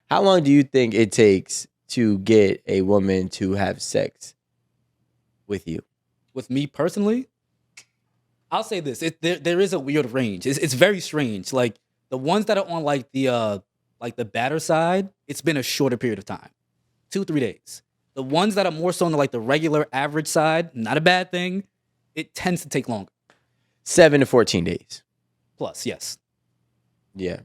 How long do you think it takes to get a woman to have sex with you? With me personally, I'll say this: there is a weird range. It's very strange. Like the ones that are on like the batter side, it's been a shorter period of time, 2 3 days. The ones that are more so on like the regular average side, not a bad thing. It tends to take longer. 7 to 14 days. Plus, yes. Yeah.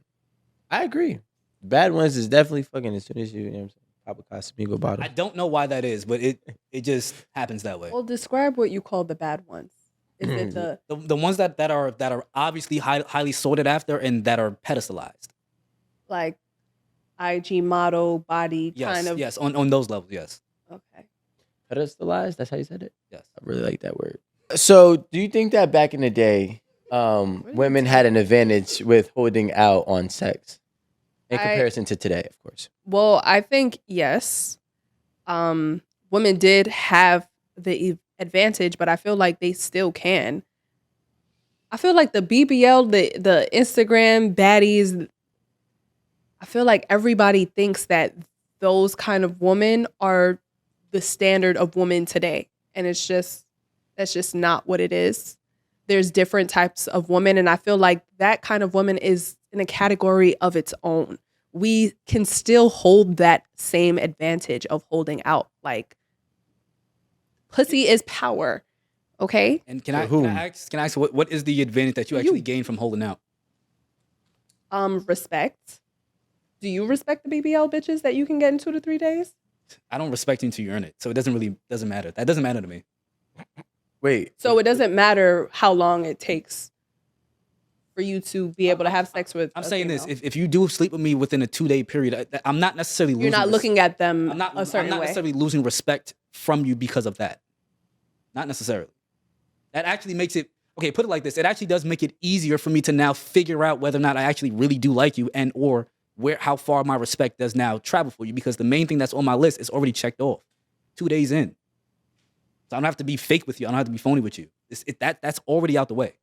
I agree. Bad ones is definitely fucking as soon as you know what I'm saying, pop a Casamigo bottle. I don't know why that is, but it just happens that way. Well, describe what you call the bad ones. Is it The ones that are obviously highly sorted after and that are pedestalized? like IG model body Yes, kind of? yes, on those levels, yes. Okay. Pedestalized? That's how you said it? Yes. I really like that word. So, do you think that back in the day, women had an advantage with holding out on sex in comparison to today, of course? Well, I think yes. Women did have the advantage, but I feel like they still can. I feel like the BBL, the Instagram baddies, I feel like everybody thinks that those kind of women are the standard of women today. And that's just not what it is. There's different types of women. And I feel like that kind of woman is in a category of its own. We can still hold that same advantage of holding out. Like, pussy is power. Okay? And can I ask what is the advantage that you actually gain from holding out? Respect. Do you respect the BBL bitches that you can get in 2 to 3 days? I don't respect you until you earn it. So it doesn't matter. That doesn't matter to me. Wait. So it doesn't matter how long it takes for you to be able to have sex with. I'm saying this: if you do sleep with me within a 2-day period, I'm not necessarily losing. You're not looking at them I'm not a certain way. necessarily losing respect from you because of that. Not necessarily. That actually makes it okay. Put it like this: it actually does make it easier for me to now figure out whether or not I actually really do like you, and or how far my respect does now travel for you. Because the main thing that's on my list is already checked off 2 days in. So I don't have to be fake with you. I don't have to be phony with you. That's already out the way.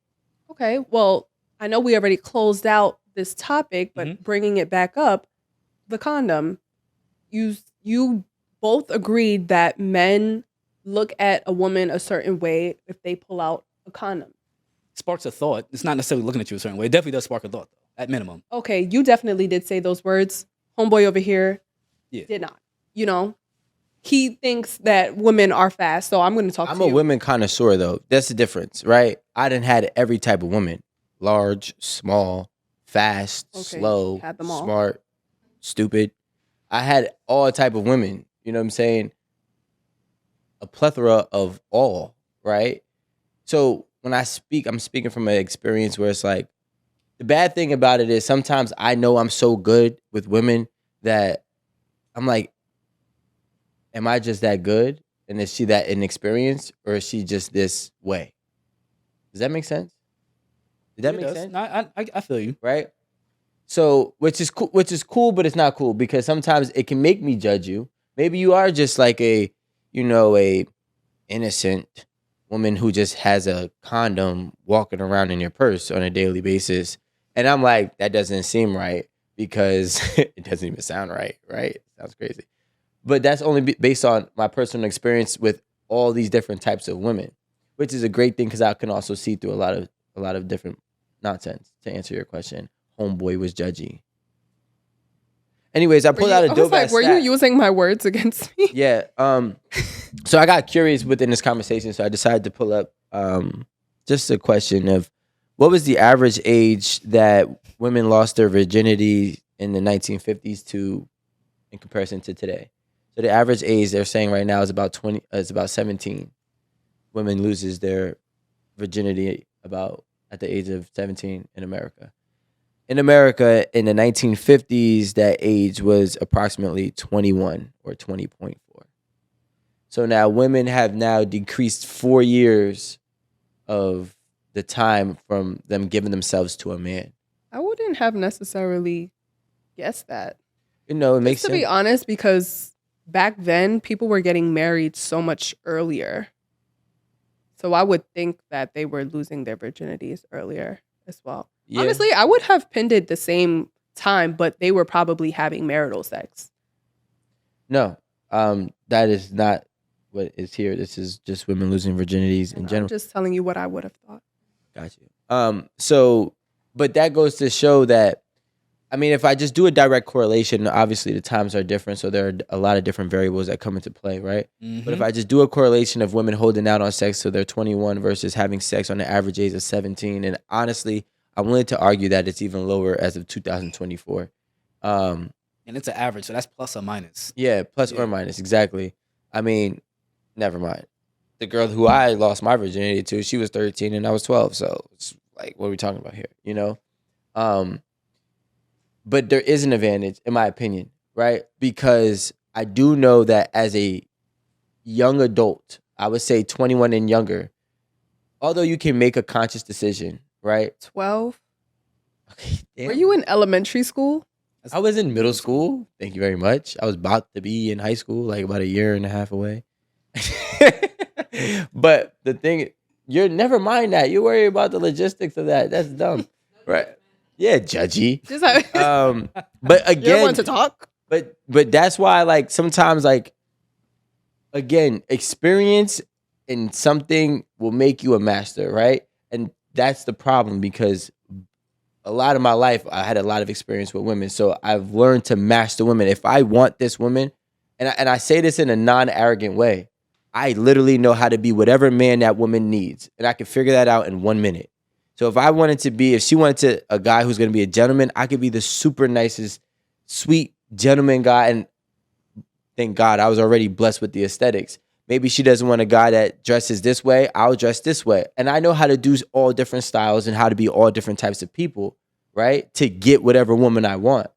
Okay, well, I know we already closed out this topic, but bringing it back up, the condom. You both agreed that men look at a woman a certain way if they pull out a condom. Sparks a thought. It's not necessarily looking at you a certain way. It definitely does spark a thought, though, at minimum. Okay, you definitely did say those words. Homeboy over here did not. You know, he thinks that women are fast, so I'm going to talk to you. I'm a women connoisseur, though. That's the difference, right? I done had every type of woman. Large, small, fast, slow, smart, stupid. I had all type of women. You know what I'm saying? A plethora of all, right? So when I speak, I'm speaking from an experience where it's like, the bad thing about it is sometimes I know I'm so good with women that I'm like, am I just that good? And is she that inexperienced, or is she just this way? Does that make sense? Did that make sense? No, I feel you. Right? So, which is cool, but it's not cool because sometimes it can make me judge you. Maybe you are just like a innocent woman who just has a condom walking around in your purse on a daily basis. And I'm like, that doesn't seem right because it doesn't even sound right, right? Sounds crazy. But that's only based on my personal experience with all these different types of women, which is a great thing because I can also see through a lot of different nonsense. To answer your question, homeboy was judgy. Anyways, I pulled out a dope ass were you using my words against me? Yeah. So I got curious within this conversation, so I decided to pull up just a question of what was the average age that women lost their virginity in the 1950s to in comparison to today. So the average age they're saying right now is about 17. Women loses their virginity about at the age of 17 in America. In America, in the 1950s, that age was approximately 21 or 20.4. So now women have now decreased 4 years of the time from them giving themselves to a man. I wouldn't have necessarily guessed that. You know, it makes sense. To be honest, because back then people were getting married so much earlier. So I would think that they were losing their virginities earlier as well. Yeah. Honestly, I would have pinned it the same time, but they were probably having marital sex. No, that is not what is here. This is just women losing virginities in And general. I'm just telling you what I would have thought. Got you. So, but that goes to show that, I mean, if I just do a direct correlation, obviously the times are different, so there are a lot of different variables that come into play, right? But if I just do a correlation of women holding out on sex, so they're 21 versus having sex on the average age of 17, and honestly, I'm willing to argue that it's even lower as of 2024. And it's an average, so that's plus or minus. Yeah, plus or minus, exactly. I mean, never mind. The girl who I lost my virginity to, she was 13 and I was 12, so it's like, what are we talking about here, you know? But there is an advantage, in my opinion, right? Because I do know that as a young adult, I would say 21 and younger, although you can make a conscious decision, right? 12? Okay, damn. Were you in elementary school? I was in middle school. Thank you very much. I was about to be in high school, like about a year and a half away. But the thing, you're never mind that. You worry about the logistics of that. That's dumb, right? Yeah, judgy. Just like, But you don't again, want to talk? but that's why, like, sometimes, like, again, experience in something will make you a master, right? And that's the problem, because a lot of my life I had a lot of experience with women, so I've learned to master women. If I want this woman, and I say this in a non-arrogant way, I literally know how to be whatever man that woman needs, and I can figure that out in 1 minute. So if she wanted a guy who's going to be a gentleman, I could be the super nicest, sweet gentleman guy. And thank God I was already blessed with the aesthetics. Maybe she doesn't want a guy that dresses this way. I'll dress this way. And I know how to do all different styles and how to be all different types of people, right? To get whatever woman I want,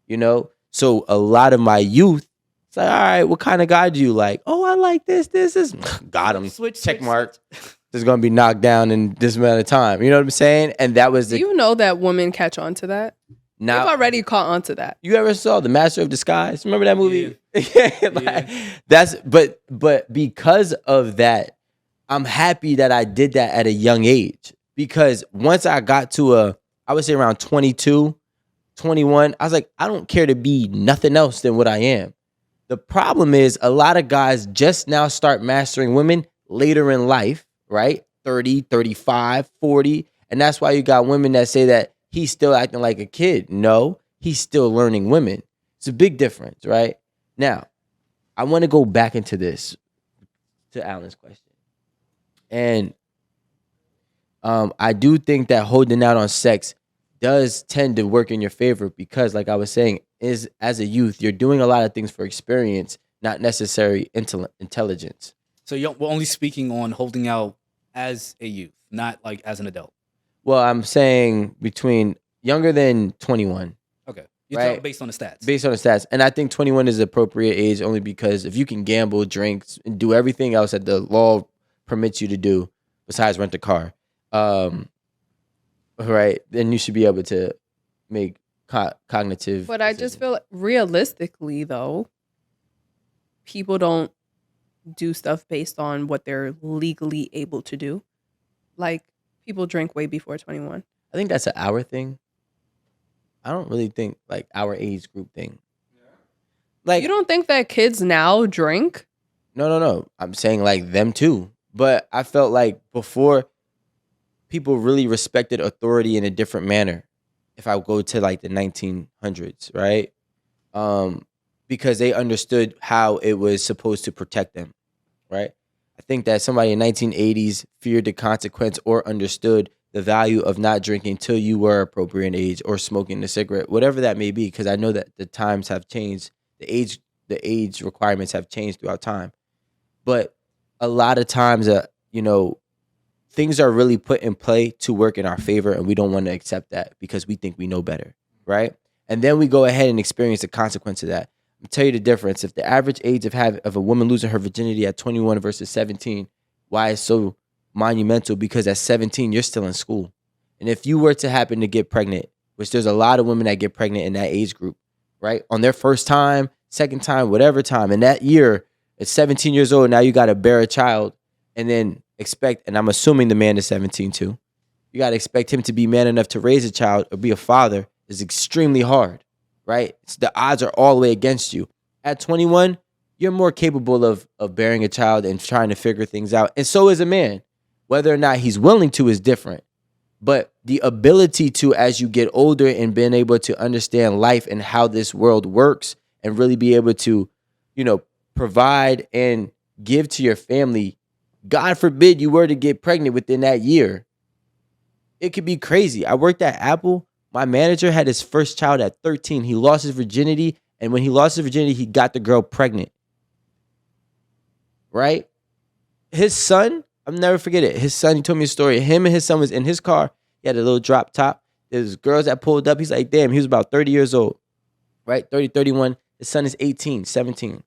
you know? So a lot of my youth, it's like, all right, what kind of guy do you like? Oh, I like this. Got him. Check mark. This is going to be knocked down in this amount of time. You know what I'm saying? And that was Do you know that women catch on to that? now. They've already caught on to that. You ever saw The Master of Disguise? Remember that movie? Yeah. That's but because of that, I'm happy that I did that at a young age, because once I got to I would say around 22, 21, I was like, I don't care to be nothing else than what I am. The problem is a lot of guys just now start mastering women later in life, right? 30, 35, 40. And that's why you got women that say that he's still acting like a kid. No, he's still learning women. It's a big difference, right? Now, I want to go back into this, to Alan's question. And I do think that holding out on sex does tend to work in your favor, because, like I was saying, is as a youth, you're doing a lot of things for experience, not necessary intelligence. So we're only speaking on holding out as a youth, not like as an adult. Well, I'm saying between younger than 21. Okay. You're Right. talking based on the stats. Based on the stats. And I think 21 is the appropriate age, only because if you can gamble, drink, and do everything else that the law permits you to do, besides rent a car, right, then you should be able to make cognitive But I just feel realistically, though, people don't do stuff based on what they're legally able to do. Like, people drink way before 21. I think that's an hour thing. I don't really think, like, our age group thing. Like, You don't think that kids now drink? No. I'm saying, like, them too. But I felt like before, people really respected authority in a different manner. If I go to, like, the 1900s, right? Because they understood how it was supposed to protect them, right? I think that somebody in 1980s feared the consequence or understood the value of not drinking till you were appropriate age, or smoking a cigarette, whatever that may be, because I know that the times have changed. The age requirements have changed throughout time. But a lot of times, things are really put in play to work in our favor, and we don't want to accept that because we think we know better, right? And then we go ahead and experience the consequence of that. I'll tell you the difference. If the average age of a woman losing her virginity at 21 versus 17, why it's so monumental? Because at 17, you're still in school. And if you were to happen to get pregnant, which there's a lot of women that get pregnant in that age group, right? On their first time, second time, whatever time. And that year, at 17 years old, now you got to bear a child, and then expect, and I'm assuming the man is 17 too, you got to expect him to be man enough to raise a child or be a father, is extremely hard, right? The odds are all the way against you. At 21, you're more capable of bearing a child and trying to figure things out. And so is a man. Whether or not he's willing to is different. But the ability to, as you get older and being able to understand life and how this world works and really be able to, provide and give to your family, God forbid you were to get pregnant within that year. It could be crazy. I worked at Apple. My manager had his first child at 13. He lost his virginity. And when he lost his virginity, he got the girl pregnant. Right? His son, I'll never forget it. His son, he told me a story. Him and his son was in his car. He had a little drop top. There's girls that pulled up. He's like, damn, he was about 30 years old. Right? 30, 31. His son is 18, 17.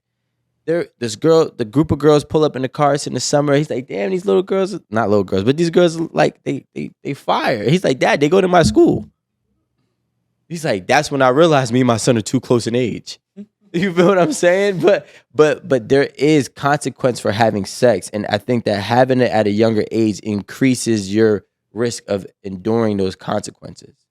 The group of girls pull up in the car. It's in the summer. He's like, damn, these little girls, not little girls, but these girls, like, they fire. He's like, Dad, they go to my school. He's like, that's when I realized me and my son are too close in age. You feel what I'm saying? But there is consequence for having sex. And I think that having it at a younger age increases your risk of enduring those consequences.